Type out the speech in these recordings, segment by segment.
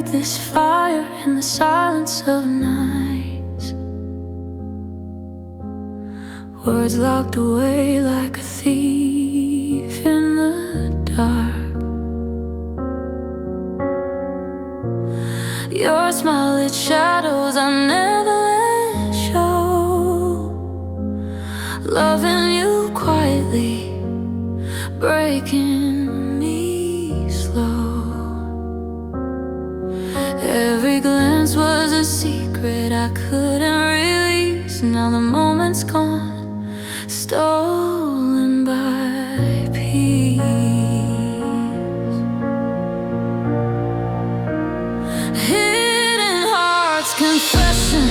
buried this fire in the silence of night. Words locked away like a thief in the dark. Your smile lit shadows I never let show. Loving you quietly, breaking me slow. Every glance was a secret I couldn't release. Now the moment's gone, stolen by peace. Hidden hearts confession,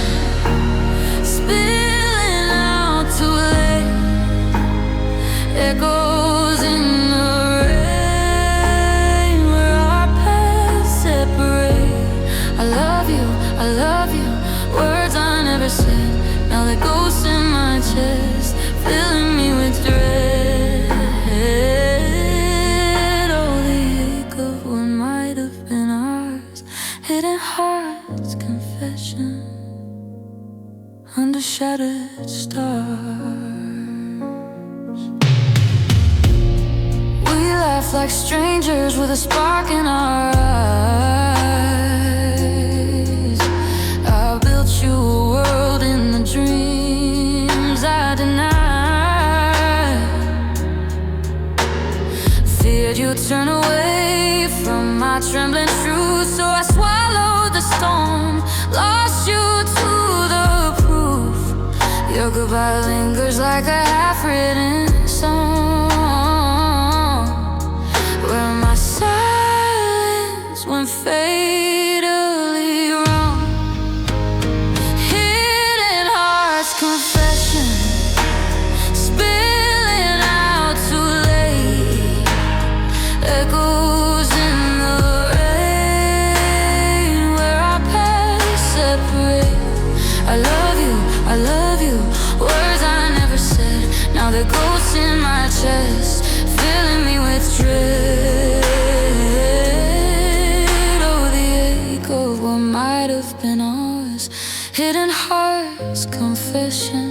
spilling out too late. Echoes in the rain where our paths separate. I love you, words I never said. Now they're ghosts in my chest, filling me with dread. Oh, the ache of what might have been ours. Hidden hearts confession under shattered stars. We laugh like strangers with a spark in our eyes. I built you a world in the dreams I denied. Feared you'd turn away from my trembling truth, so I swallowed the storm, lost you to the proof. Your goodbye lingers like a half-written song, where my silence went fatally wrong. Hidden hearts confession, spilling out too late. Echoes in the rain where our paths separate. I love you, words I never said. Now they're ghosts in my chest, filling me with dread. Oh, the ache of what might have been ours. Hidden hearts confession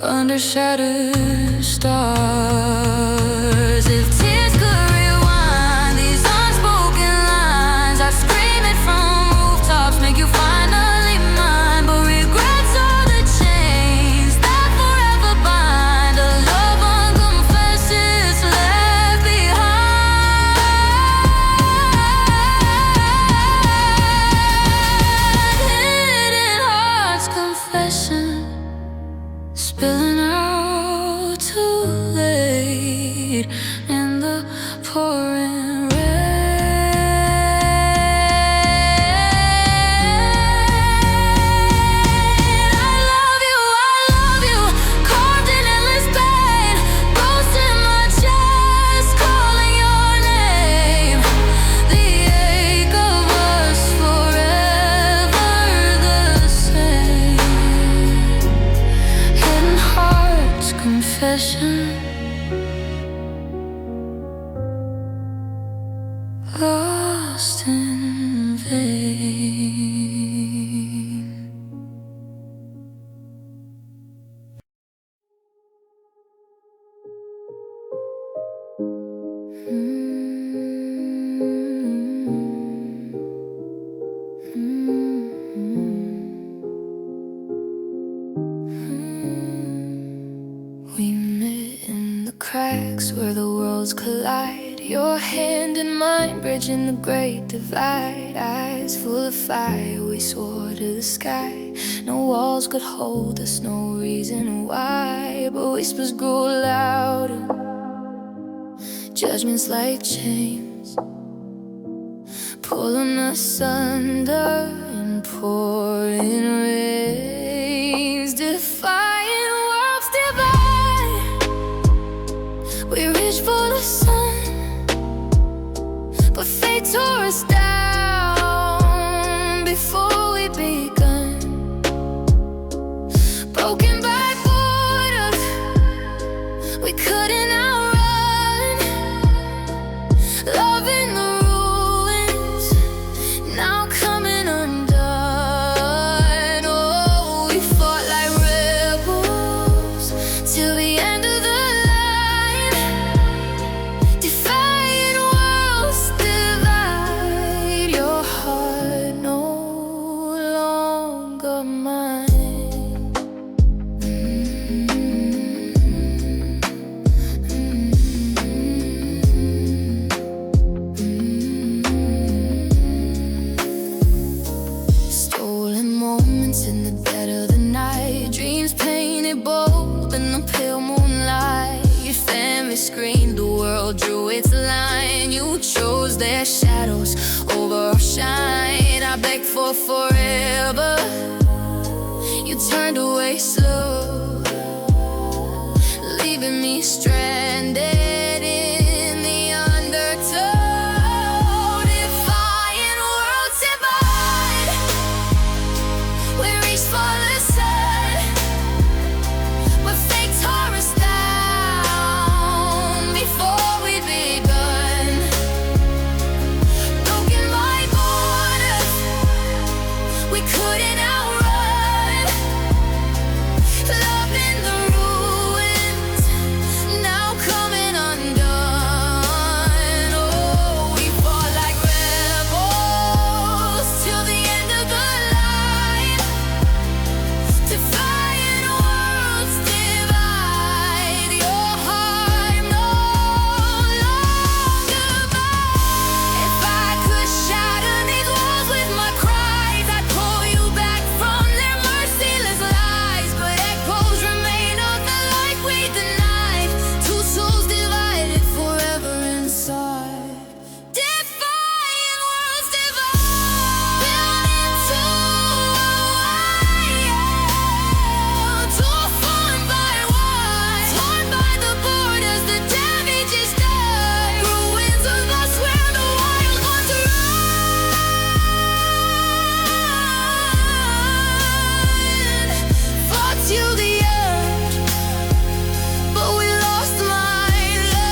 under shattered stars. If tears could rewind these unspoken lines, I'd scream it from rooftops, make you finally mine. But regrets are the chains that forever bind a love unconfessed is left behind. Hidden hearts confession, spilling out too late in the pouring rain. I love you, carved in endless pain. Ghosts in my chest, calling your name. The ache of us forever the same. Hidden hearts confession, lost in vain. We met in the cracks where the worlds collide. Your hand in mine, bridging the great divide. Eyes full of fire, we soar to the sky. No walls could hold us, no reason why. But whispers grow louder, judgments like chains, pulling us under in pouring rains. Defying worlds divide, we reach for the sun, but fate tore us down before we begun. Broken by borders we couldn't outrun. Love in the ruins, line. You chose their shadows over our shine. I begged for forever, you turned away slow, leaving me stranded in the undertow. Defying worlds divide, we reached for the sun, but fate tore us down before we'd begun. Broken by borders we couldn't outrun, love in the ruins, now coming undone. Oh, we fought like rebels till the end of the line, defying worlds divide. Your heart no longer mine. If I could shatter these walls with my cries, I'd pull you back from their merciless lies. But echoes remain of the life we denied, two souls divided forever inside. Defying worlds divide, built into a wire, torn by wide, torn by the borders, the damage is done. Ruins of us where the wild ones run. Fought till the end, but we lost my love.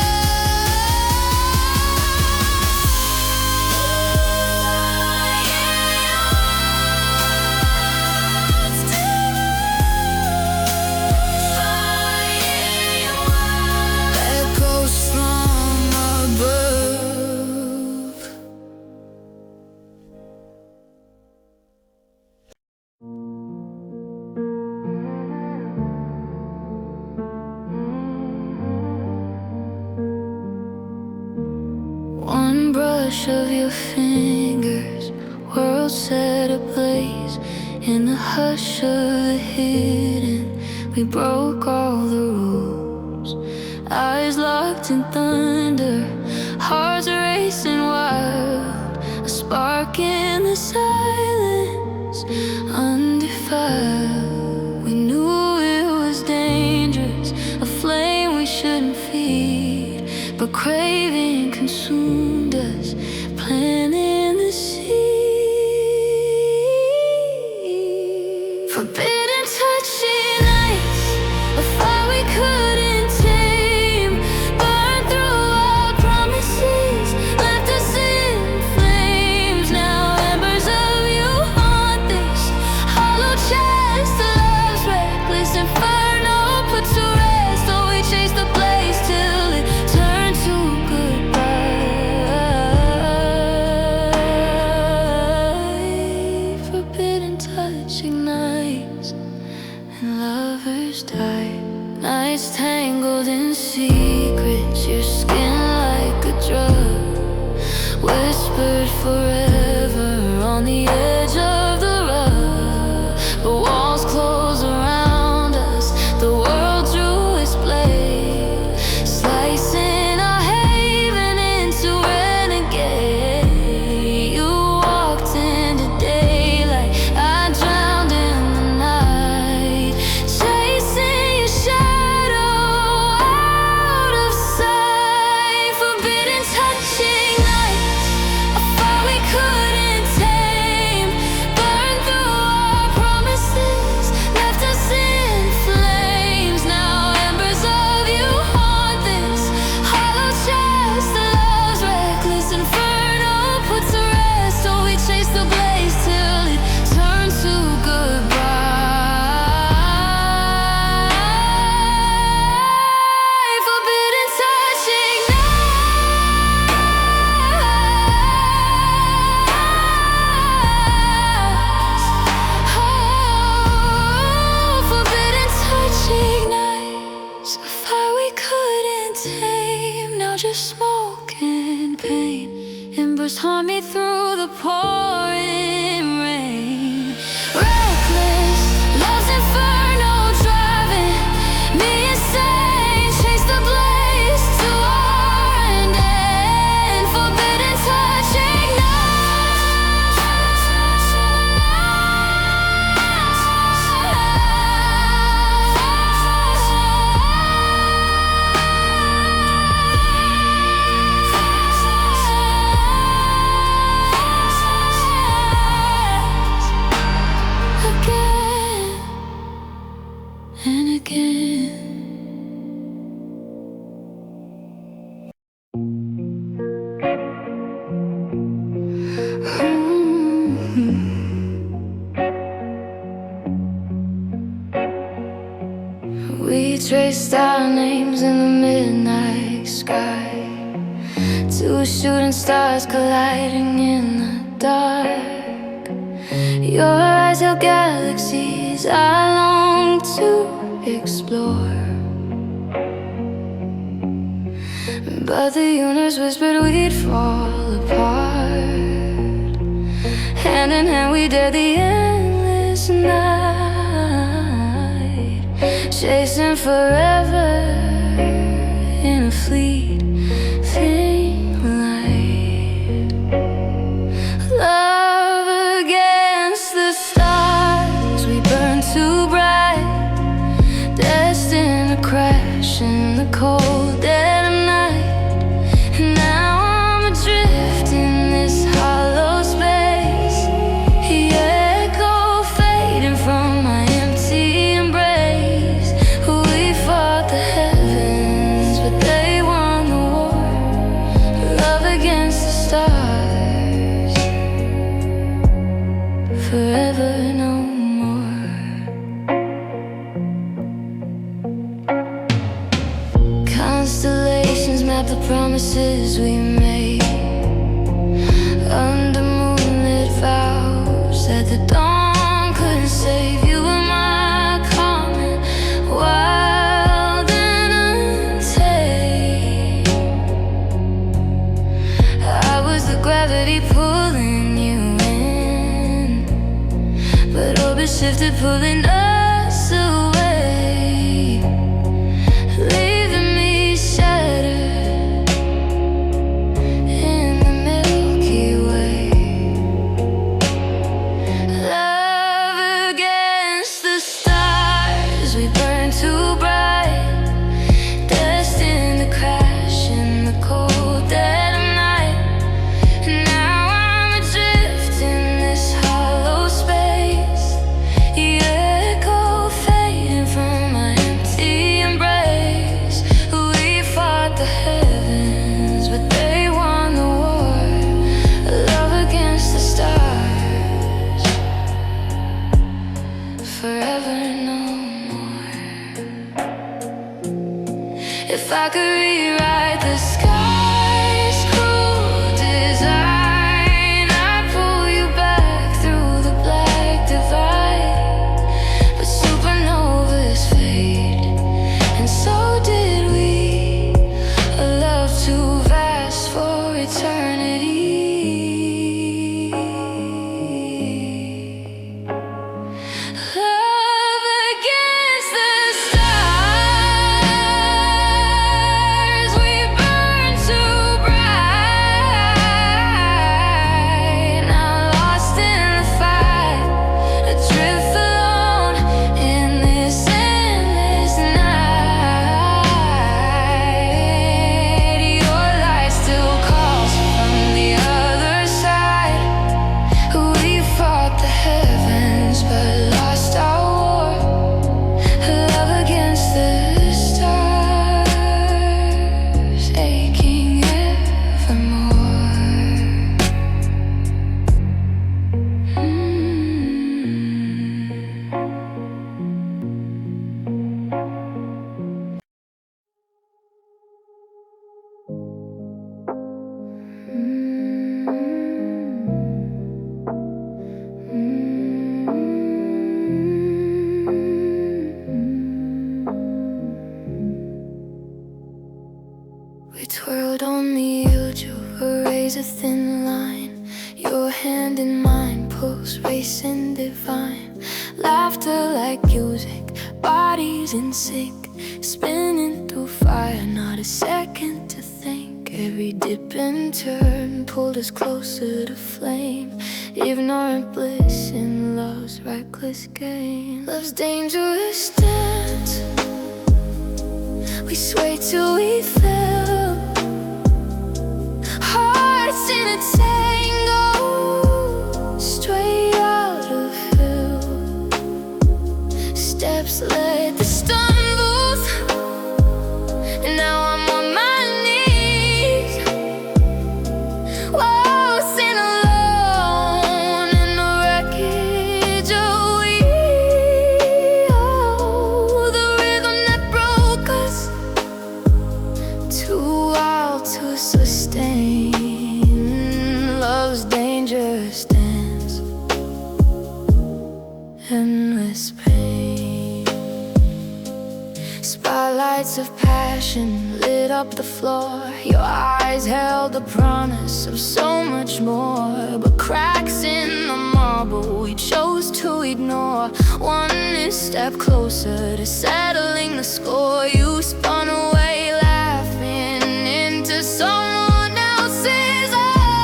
Echoes from above. One brush of your fingers, world set ablaze. In the hush of the hidden, we broke all the rules. Eyes locked in thunder, hearts racing wild. A spark in the silence, undefiled. We knew it was dangerous, a flame we shouldn't feed, but craving consumed us, planting the seed. Forbidden touching nights, a fire we couldn't tame, burned through our promises, left us in flames. Now embers of you haunt this hollow chest. Love's reckless inferno put to rest. So we chased the blaze till it turned to goodbye. Forbidden touch ignites, and lovers die. Nights tangled in secrets, your skin like a drug, whispered forever on the edge of the rug. But walls close around us, the world drew its blade, slicing our haven into renegade. You walked into daylight, I drowned in the night, chasing your shadow out of sight. Forbidden touching nights, a fire we couldn't tame, burned through our promises, left us in flames. Now embers of you haunt this hollow chest. Love's reckless inferno put to rest. So we chase the blaze till it turns to goodbye. Forbidden touch ignites. Oh, forbidden touch ignites, a fire we couldn't tame, now just smoke and pain. Embers haunt me through the pouring rain. Reckless, love's inferno driving me insane. Chase the blaze to our end. erased our names in the midnight sky. Two shooting stars colliding in the dark. Your eyes held galaxies I long to explore, but the universe whispered we'd fall apart. Hand in hand we dared the endless night, chasing forever in a fleeting light. Love against the stars, we burn too bright, destined to crash in the cold dead of night. Now I'm adrift in this hollow space, the echo fading from my empty embrace. We fought the heavens, but they won the war. Love against the stars, forever no more. Constellations map the promises we made, under moonlit vows that the dawn couldn't save. You were my comet, wild and untamed. I was the gravity pulling you in, but orbit shifted, pulling us away, leaving me shattered in the Milky Way. Love against the stars, we burn too bright, destined to crash in the cold dead of night. Now I'm adrift in this hollow space, the echo fading from my empty embrace. We fought the heavens, but they won the war. Love against the stars, forever no more. If I could rewrite the sky's cruel design, I'd pull you back through the black divide. But supernovas fade, and so did we. A love too vast for eternity. Love against the stars, we burn too bright. Now lost in the fight, adrift alone in this endless night. Your light still calls from the other side. We fought the heavens, but lost our war. Love against the stars, aching evermore. We twirled on the edge of a razor-thin line. Your hand in mine, pulse racing divine. Laughter like music, bodies in sync, spinning through fire, not a second to think. Every dip and turn pulled us closer to flame, ignorant bliss in love's reckless game. Love's dangerous dance, we sway till we fell, hearts in a tango, straight out of hell. Steps led the stumbles, and now I'm on my knees. Whoa, sin alone in the wreckage of we. Oh, the rhythm that broke pain. Love's dangerous dance, endless pain. Spotlights of passion lit up the floor. Your eyes held the promise of so much more, but cracks in the marble we chose to ignore. One step closer to settling the score. You spun away laughing into someone else's arms,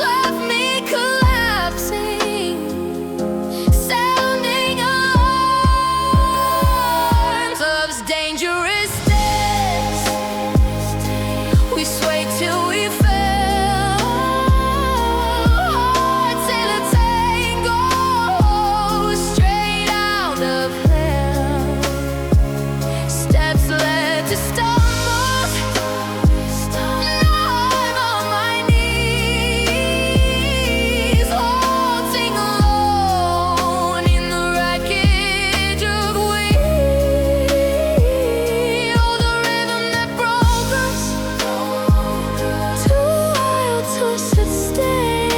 left me collapsing, sounding alarms. Love's dangerous dance, we swayed till we fell, hearts in a tango, straight out of hell. Steps led to stumbles, now I'm on my knees, halting alone in the wreckage of we. Oh, the rhythm that broke us, too wild to sustain.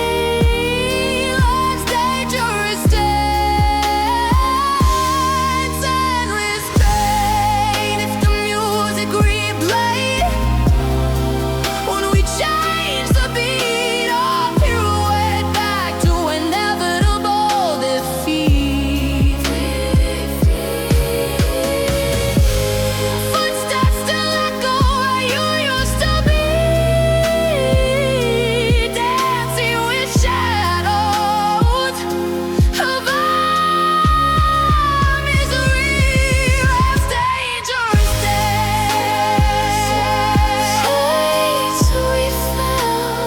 Love's dangerous dance, endless pain. If the music replayed, when we change the beat, our pirouette back to inevitable defeat. Footsteps still echo where you used to be, dancing with shadows of our misery. Love's dangerous dance. Swayed we fell,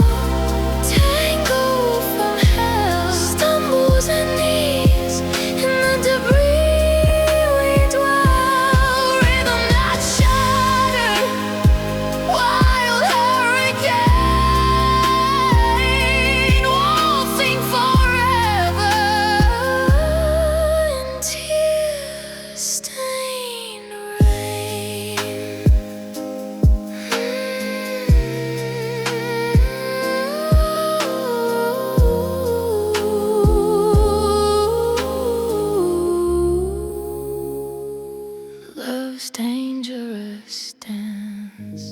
tangled from hell, stumbles and knees in the debris we dwell. Rhythm that shattered, wild hurricane, waltzing forever in tear-stained rain. Love's dangerous dance.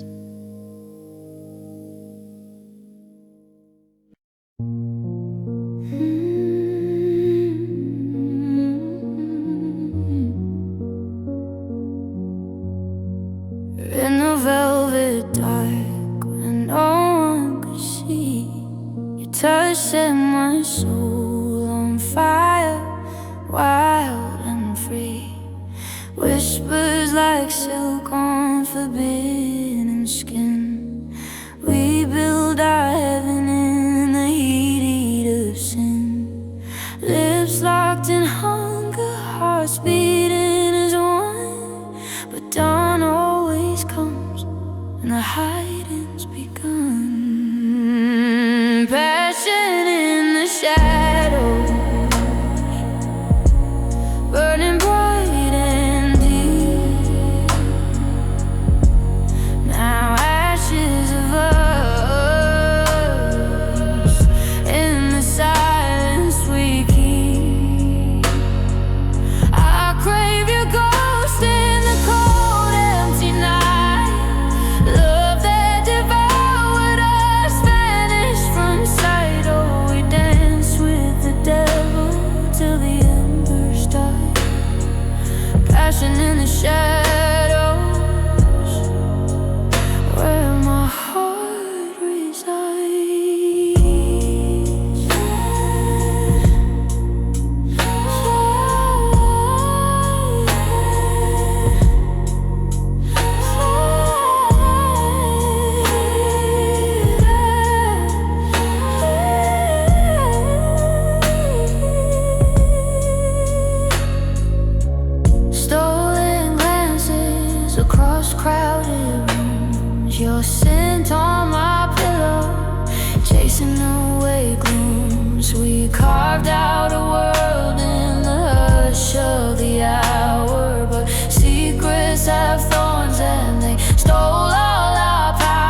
In the velvet dark, when no one could see, your touch set my soul on fire, wild and free. Whispers like silk on forbidden skin. We build our heaven in the heat of sin. Lips locked in hunger, hearts beating as one. But dawn always comes and the hiding's begun. Passion in the shadows, burning bright and deep. Now ashes of us in the silence we keep. I crave your ghost in the cold empty night. Love that devoured us vanished from sight. Oh, we dance with the devil till the embers die. Passion in the shadows, where my heart resides. Stolen glances across crowded rooms, your scent on my pillow, chasing away glooms. We carved out a world in the hush of the hour, but secrets have thorns and they stole all our power.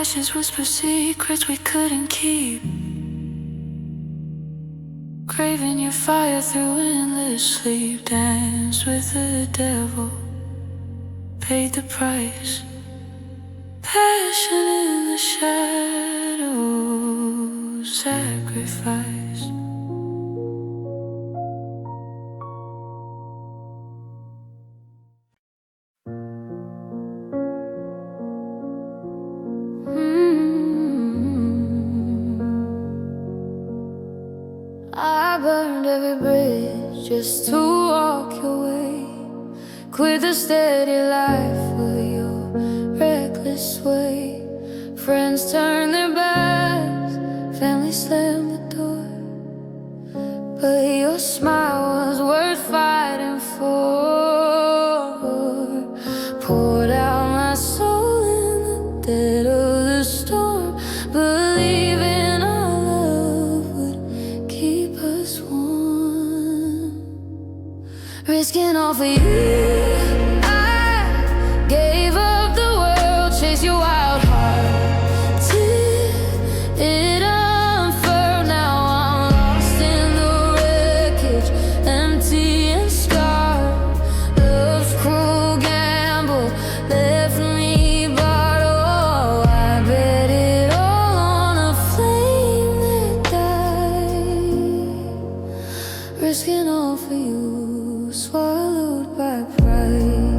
ashes whisper secrets we couldn't keep. Craving your fire through endless sleep. Dance with the devil, paid the price. Passion in the shadows, sacrifice. I burned every bridge just to walk your way. Quit the steady life for your reckless way. Friends turn their backs, family slam the door, but your smile was worth fighting for. Poured out my soul in the dead of the storm, believing our love would keep us warm. Risking all for you, risking all for you, swallowed by pride.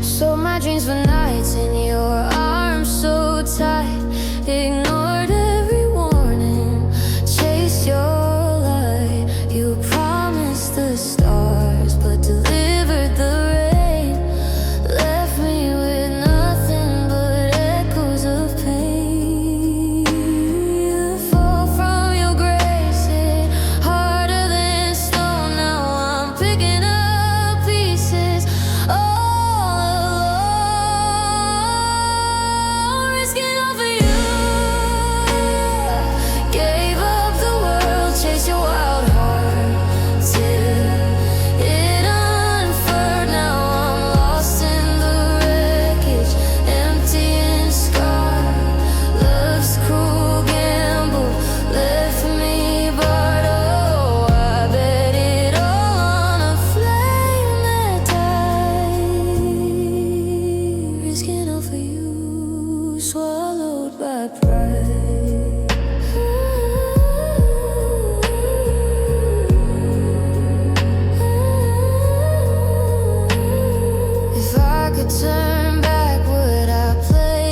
Sold my dreams for nights in your arms so tight. Ignored every warning, chased your light. You promised the stars, but delivered the rain. Left me with nothing but echoes of pain. The fall from your grace hit harder than stone. Now I'm picking up pieces all alone. Risking all for you. Gave up the world, chased your wild heart till it unfurled. Now I'm lost in the wreckage, empty and scarred. Love's cruel gamble left me barred. Oh, I bet it all on a flame that died. Risking all for you, swallowed by pride. If I could turn back, would I play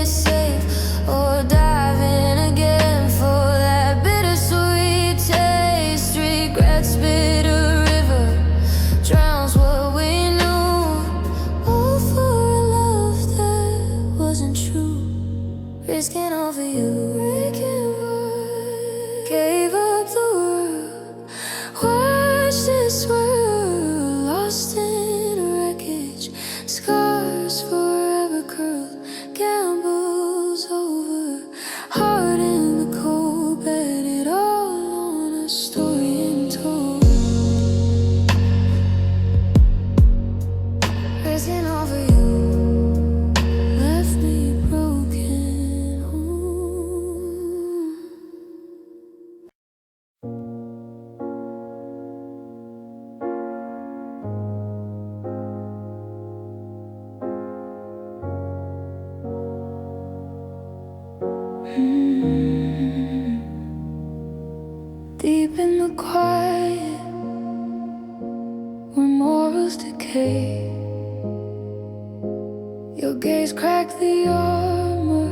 it safe or dive in again for that bittersweet taste? Regrets, bitter river drowns what we knew, all for a love that wasn't true. Risking all for you, gave up the world, watched this world lost in wreckage. Scars forever curled, gambles over, heart in the cold, bet it all on a story untold. Risking all for you, left me broken home. Deep in the quiet, where morals decay, your gaze cracked the armor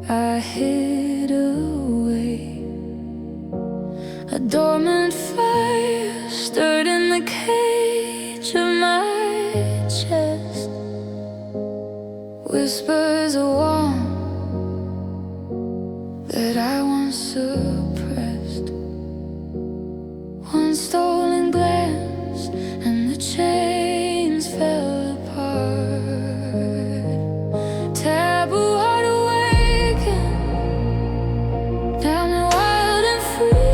I hid away. A dormant fire stirred in the cage of my chest. Whispers of warmth that I once suppressed. One stolen glance and the chains fell apart. Taboo heart awakened, down and wild and free.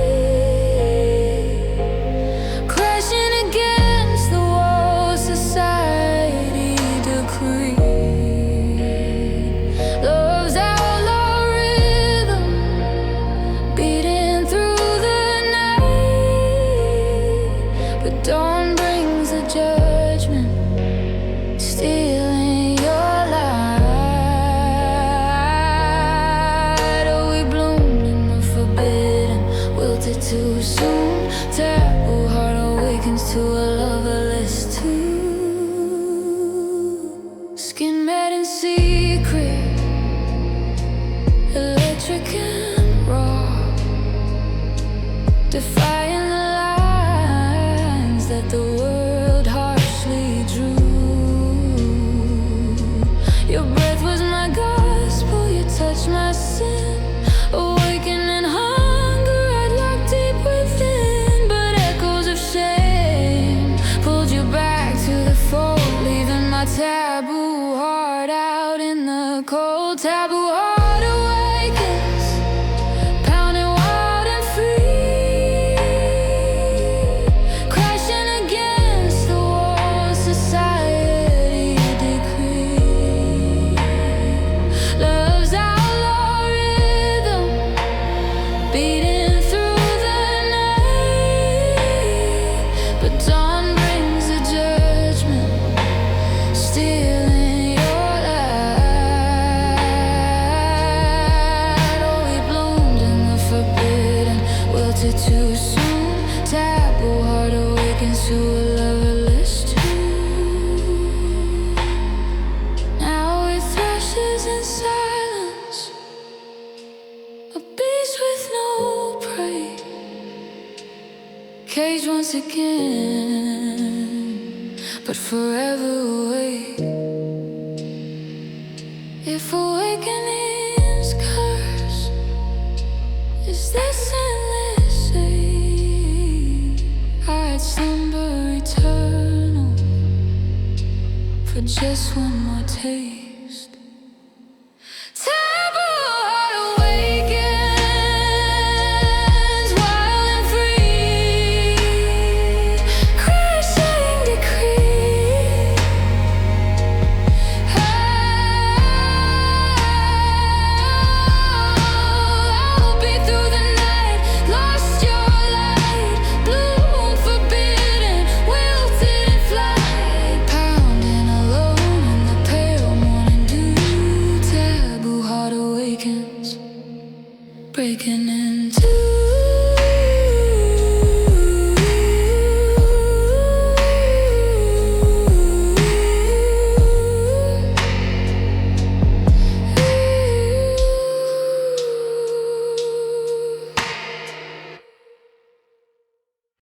to a loverless too. Skin red in secret, electric and raw, defying the lines that the world harshly drew. Your breath was my gospel, your touch my sin. Awakening hunger, I'd locked deep within, but echoes of shame pulled you back to the fold, leaving my taboo heart out in the cold. Taboo heart awakens, pounding wild and free, crashing against the walls society decreed. Love's outlaw rhythm beating through the night, but dawn brings a judgment, stealing your light. Oh, we bloomed in the forbidden, wilted too soon. Taboo heart awakens to a loverless tune. Now it thrashes in silence, a beast with no prey, caged once again, but forever awake. If awakening's curse is this endless age, I'd slumber eternal for just one more taste. Taboo heart awakens, wild and free, crashing decree. I'll be through the night, lost your light, bloom forbidden, wilted in flight, pounding alone in the pale morning dew. Taboo heart awakens, breaking in.